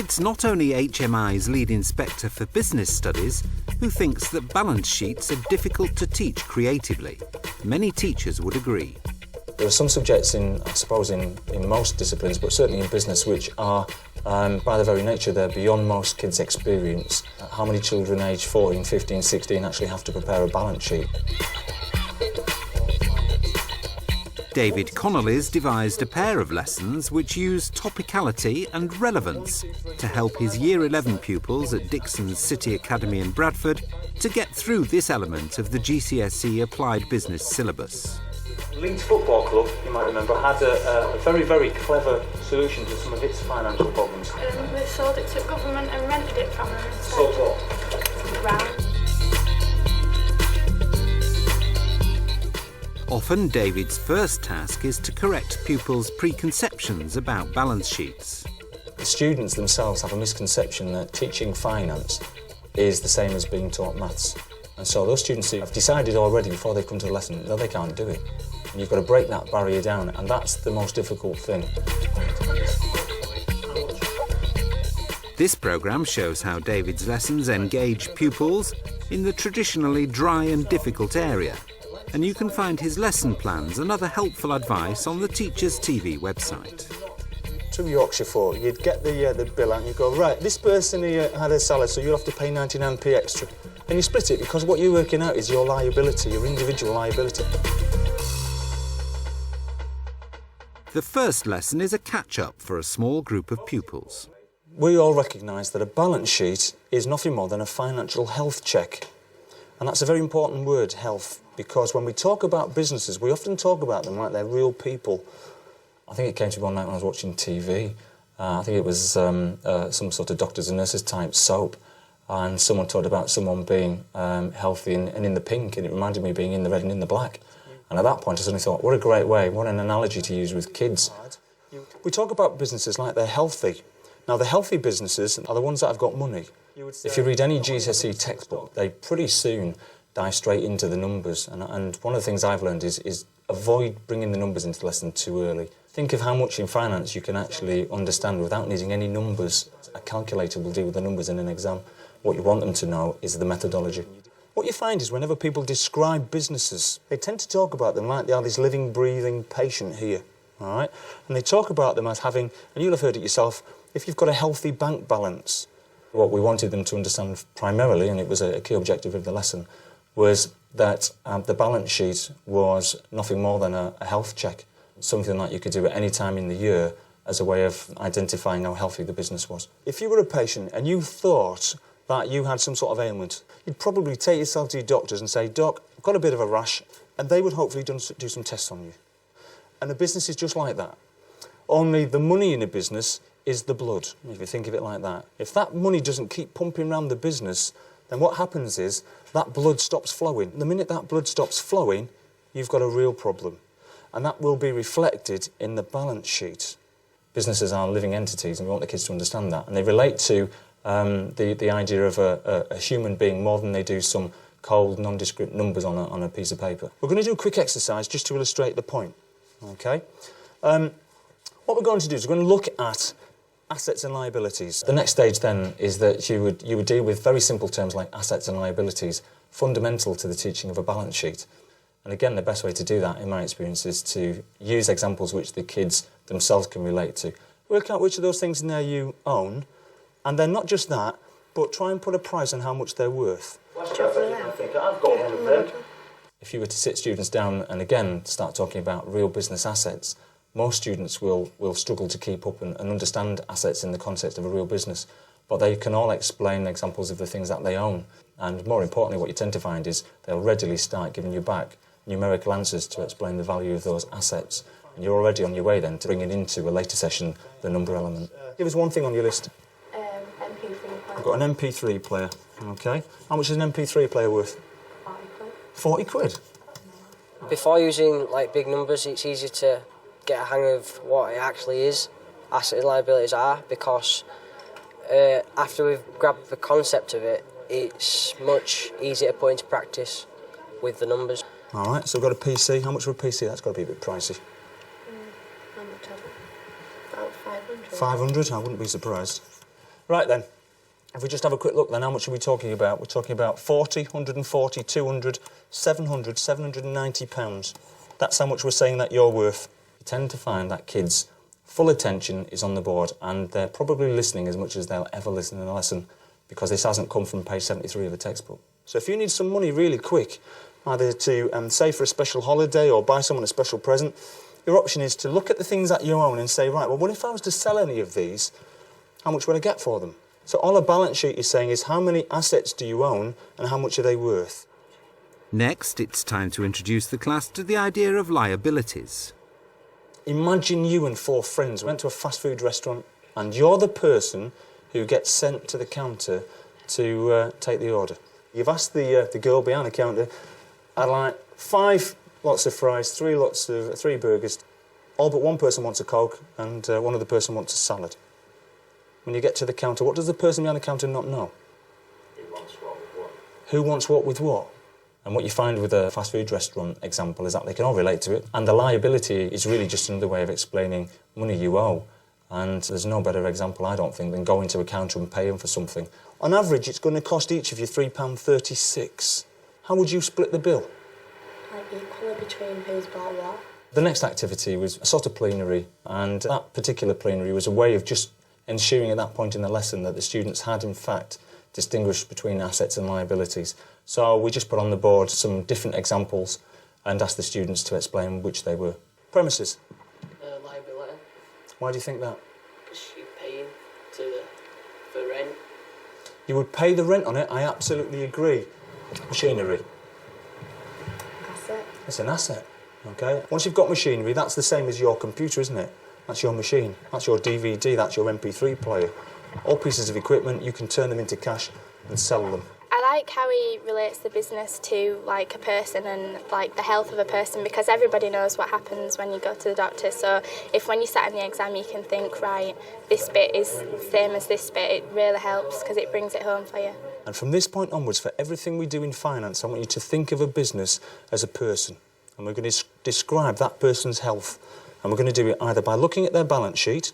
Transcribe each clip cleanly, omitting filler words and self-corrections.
It's not only HMI's lead inspector for business studies who thinks that balance sheets are difficult to teach creatively. Many teachers would agree. There are some subjects in most disciplines, but certainly in business, which are, by their very nature, they're beyond most kids' experience. How many children aged 14, 15, 16 actually have to prepare a balance sheet? David Connolly's devised a pair of lessons which use topicality and relevance to help his Year 11 pupils at Dixon's City Academy in Bradford to get through this element of the GCSE Applied Business syllabus. Leeds Football Club, you might remember, had a very, very clever solution to some of its financial problems. They sold it to government and rented it from them instead. Sold what? Ground. Often David's first task is to correct pupils' preconceptions about balance sheets. The students themselves have a misconception that teaching finance is the same as being taught maths. And so those students who have decided already before they come to the lesson that they can't do it. And you've got to break that barrier down, and that's the most difficult thing. This programme shows how David's lessons engage pupils in the traditionally dry and difficult area. And you can find his lesson plans and other helpful advice on the Teachers TV website. To Yorkshire for, you'd get the bill out and you go, right, this person here had a salary, so you'll have to pay 99p extra. And you split it because what you're working out is your liability, your individual liability. The first lesson is a catch-up for a small group of pupils. We all recognise that a balance sheet is nothing more than a financial health check. And that's a very important word, health, because when we talk about businesses, we often talk about them like they're real people. I think it came to me one night when I was watching TV. I think it was some sort of doctors and nurses type soap, and someone talked about someone being healthy and in the pink, and it reminded me of being in the red and in the black. And at that point I suddenly thought, what a great way, what an analogy to use with kids. We talk about businesses like they're healthy. Now, the healthy businesses are the ones that have got money. If you read any GCSE textbook, they pretty soon dive straight into the numbers. And one of the things I've learned is avoid bringing the numbers into the lesson too early. Think of how much in finance you can actually understand without needing any numbers. A calculator will deal with the numbers in an exam. What you want them to know is the methodology. What you find is whenever people describe businesses, they tend to talk about them like they are this living, breathing patient here, all right? And they talk about them as having, and you'll have heard it yourself, if you've got a healthy bank balance. What we wanted them to understand primarily, and it was a key objective of the lesson, was that the balance sheet was nothing more than a health check, something that you could do at any time in the year as a way of identifying how healthy the business was. If you were a patient and you thought that you had some sort of ailment, you'd probably take yourself to your doctors and say, Doc, I've got a bit of a rash, and they would hopefully do some tests on you. And a business is just like that. Only the money in a business is the blood, if you think of it like that. If that money doesn't keep pumping around the business, then what happens is that blood stops flowing. The minute that blood stops flowing, you've got a real problem. And that will be reflected in the balance sheet. Businesses are living entities, and we want the kids to understand that. And they relate to the idea of a human being more than they do some cold, nondescript numbers on a piece of paper. We're going to do a quick exercise just to illustrate the point, OK? What we're going to do is we're going to look at assets and liabilities. The next stage then is that you would deal with very simple terms like assets and liabilities, fundamental to the teaching of a balance sheet. And again, the best way to do that, in my experience, is to use examples which the kids themselves can relate to. Work out which of those things in there you own, and then not just that, but try and put a price on how much they're worth. If you were to sit students down and again start talking about real business assets, most students will struggle to keep up and understand assets in the context of a real business, but they can all explain examples of the things that they own. And more importantly, what you tend to find is they'll readily start giving you back numerical answers to explain the value of those assets. And you're already on your way then to bringing into a later session the number element. Give us one thing on your list. MP3 player. I've got an MP3 player, OK. How much is an MP3 player worth? 40 quid. Before using like big numbers, it's easier to get a hang of what it actually is, assets and liabilities are, because after we've grabbed the concept of it, it's much easier to put into practice with the numbers. All right, so we've got a PC. How much for a PC? That's got to be a bit pricey. How much? About 500. 500? I wouldn't be surprised. Right then, if we just have a quick look then, how much are we talking about? We're talking about 40, 140, 200, 700, £790. That's how much we're saying that you're worth. You tend to find that kids' full attention is on the board and they're probably listening as much as they'll ever listen in a lesson because this hasn't come from page 73 of a textbook. So if you need some money really quick, either to save for a special holiday or buy someone a special present, your option is to look at the things that you own and say, right, well, what if I was to sell any of these? How much would I get for them? So all a balance sheet is saying is how many assets do you own and how much are they worth? Next, it's time to introduce the class to the idea of liabilities. Imagine you and 4 friends went to a fast food restaurant and you're the person who gets sent to the counter to take the order. You've asked the girl behind the counter, I'd like 5 lots of fries, 3 burgers. All but one person wants a Coke and one other person wants a salad. When you get to the counter, what does the person behind the counter not know? Who wants what with what? Who wants what with what? And what you find with a fast food restaurant example is that they can all relate to it. And the liability is really just another way of explaining money you owe. And there's no better example, I don't think, than going to a counter and paying for something. On average, it's going to cost each of you £3.36. How would you split the bill? Like equally between who's bought what. The next activity was a sort of plenary, and that particular plenary was a way of just ensuring at that point in the lesson that the students had, in fact, distinguished between assets and liabilities. So we just put on the board some different examples and asked the students to explain which they were. Premises. Liability. Why do you think that? Because you're paying for rent. You would pay the rent on it, I absolutely agree. Machinery. Asset. It's an asset, OK? Once you've got machinery, that's the same as your computer, isn't it? That's your machine, that's your DVD, that's your MP3 player. All pieces of equipment, you can turn them into cash and sell them. I like how he relates the business to like a person and like the health of a person, because everybody knows what happens when you go to the doctor. So if when you sat in the exam you can think, right, this bit is the same as this bit, it really helps because it brings it home for you. And from this point onwards, for everything we do in finance, I want you to think of a business as a person. And we're going to describe that person's health. And we're going to do it either by looking at their balance sheet,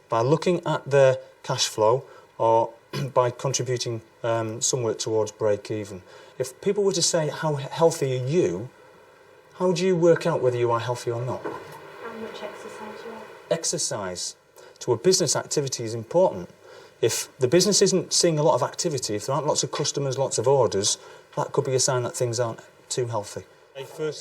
by looking at their cash flow, or by contributing somewhere towards break-even. If people were to say, how healthy are you, how do you work out whether you are healthy or not? How much exercise you have? Exercise to a business activity is important. If the business isn't seeing a lot of activity, if there aren't lots of customers, lots of orders, that could be a sign that things aren't too healthy.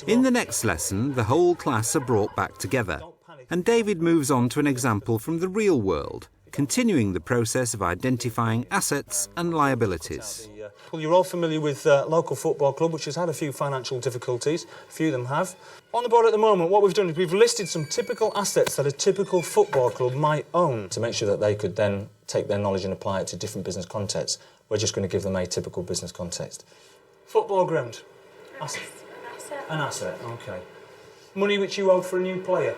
In the next lesson, the whole class are brought back together, and David moves on to an example from the real world, continuing the process of identifying assets and liabilities. Well, you're all familiar with local football club, which has had a few financial difficulties. A few of them have. On the board at the moment, what we've done is we've listed some typical assets that a typical football club might own to make sure that they could then take their knowledge and apply it to different business contexts. We're just going to give them a typical business context. Football ground. Asset. An asset, OK. Money which you owe for a new player.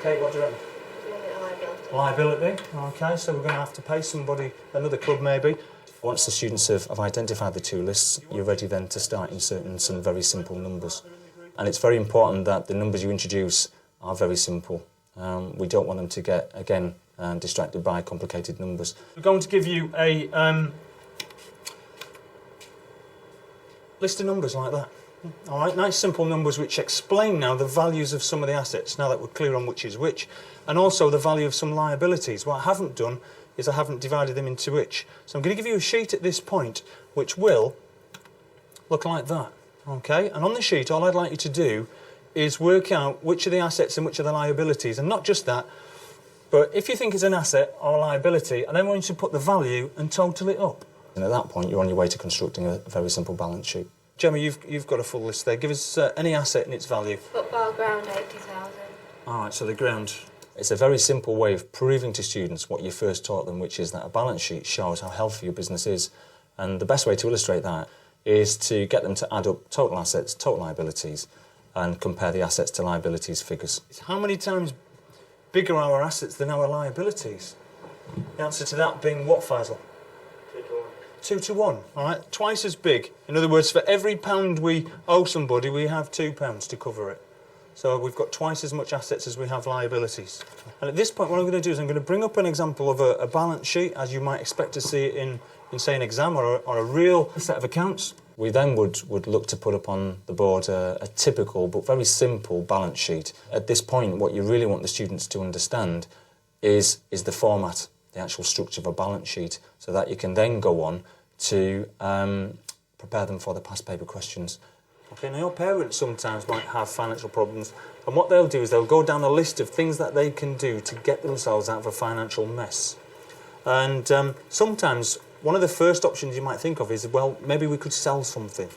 Kate, what do you reckon? Liability, OK, so we're going to have to pay somebody, another club maybe. Once the students have identified the 2 lists, you're ready then to start inserting some very simple numbers. And it's very important that the numbers you introduce are very simple. We don't want them to get, again, distracted by complicated numbers. We're going to give you a list of numbers like that. All right, nice simple numbers which explain now the values of some of the assets, now that we're clear on which is which, and also the value of some liabilities. What I haven't done is I haven't divided them into which. So I'm going to give you a sheet at this point which will look like that, OK? And on the sheet, all I'd like you to do is work out which are the assets and which are the liabilities, and not just that, but if you think it's an asset or a liability, I then want you to put the value and total it up. And at that point, you're on your way to constructing a very simple balance sheet. Gemma, you've got a full list there. Give us any asset and its value. Football ground, 80,000. All right, so the ground. It's a very simple way of proving to students what you first taught them, which is that a balance sheet shows how healthy your business is. And the best way to illustrate that is to get them to add up total assets, total liabilities, and compare the assets to liabilities figures. How many times bigger are our assets than our liabilities? The answer to that being what, Faisal? 2 to 1, all right? Twice as big. In other words, for every £1 we owe somebody, we have £2 to cover it. So we've got twice as much assets as we have liabilities. And at this point, what I'm going to do is I'm going to bring up an example of a balance sheet, as you might expect to see it in say, an exam or a real set of accounts. We then would look to put up on the board a typical but very simple balance sheet. At this point, what you really want the students to understand is the format, the actual structure of a balance sheet, so that you can then go on to prepare them for the past paper questions. Okay, now your parents sometimes might have financial problems, and what they'll do is they'll go down a list of things that they can do to get themselves out of a financial mess. And sometimes one of the first options you might think of is, well, maybe we could sell something.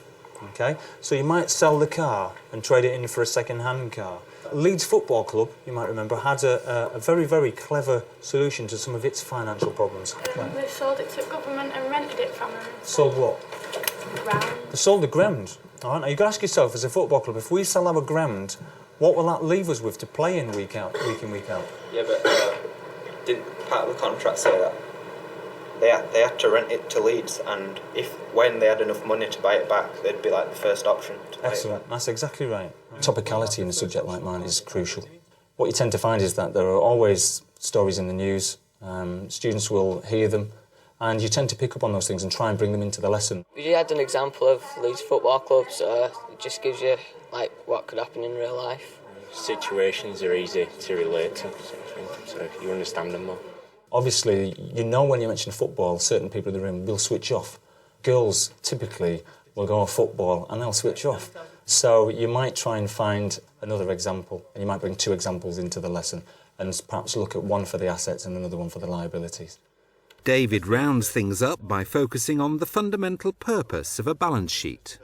Okay, so you might sell the car and trade it in for a second-hand car. Leeds Football Club, you might remember, had a very, very clever solution to some of its financial problems. They sold it to government and rented it from them. Sold what? Ground. They sold the ground. All right, now you've got to ask yourself, as a football club, if we sell our ground, what will that leave us with to play in week in, week out? Yeah, but didn't part of the contract say that? They had to rent it to Leeds, and when they had enough money to buy it back, they'd be like the first option to buy Excellent, it back. that's exactly right. Topicality in a subject like mine is crucial. What you tend to find is that there are always stories in the news, students will hear them, and you tend to pick up on those things and try and bring them into the lesson. We had an example of Leeds Football Club, so it just gives you like what could happen in real life. Situations are easy to relate to, so you understand them more. Obviously, you know when you mention football, certain people in the room will switch off. Girls typically will go on football and they'll switch off. So you might try and find another example, and you might bring two examples into the lesson and perhaps look at one for the assets and another one for the liabilities. David rounds things up by focusing on the fundamental purpose of a balance sheet.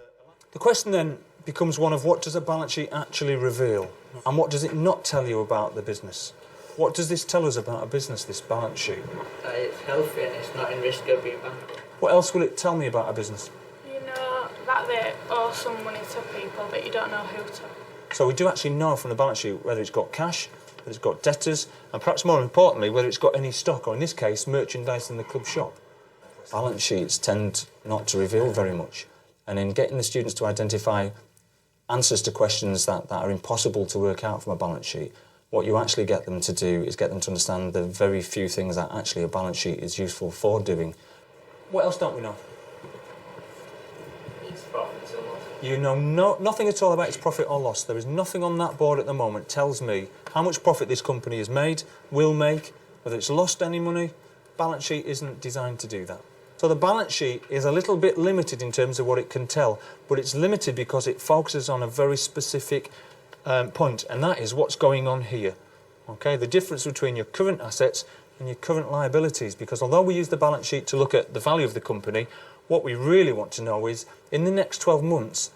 The question then becomes one of what does a balance sheet actually reveal, and what does it not tell you about the business? What does this tell us about a business, this balance sheet? That it's healthy and it's not in risk of being bankrupt. What else will it tell me about a business? You know that they owe some money to people, but you don't know who to. So we do actually know from the balance sheet whether it's got cash, whether it's got debtors, and perhaps more importantly, whether it's got any stock, or in this case, merchandise in the club shop. Balance sheets tend not to reveal very much, and in getting the students to identify answers to questions that are impossible to work out from a balance sheet, what you actually get them to do is get them to understand the very few things that actually a balance sheet is useful for doing. What else don't we know? It's profits and loss. You know nothing at all about its profit or loss. There is nothing on that board at the moment tells me how much profit this company has made, will make, whether it's lost any money. Balance sheet isn't designed to do that. So the balance sheet is a little bit limited in terms of what it can tell, but it's limited because it focuses on a very specific point, and that is what's going on here. Okay, the difference between your current assets and your current liabilities, because although we use the balance sheet to look at the value of the company, what we really want to know is, in the next 12 months,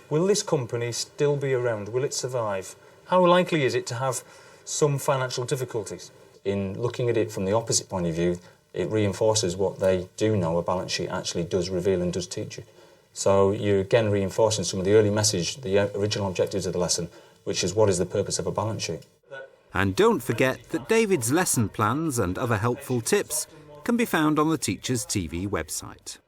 will this company still be around? Will it survive? How likely is it to have some financial difficulties? In looking at it from the opposite point of view, it reinforces what they do know a balance sheet actually does reveal and does teach you. So you're again reinforcing some of the early message, the original objectives of the lesson, which is what is the purpose of a balance sheet. And don't forget that David's lesson plans and other helpful tips can be found on the Teachers TV website.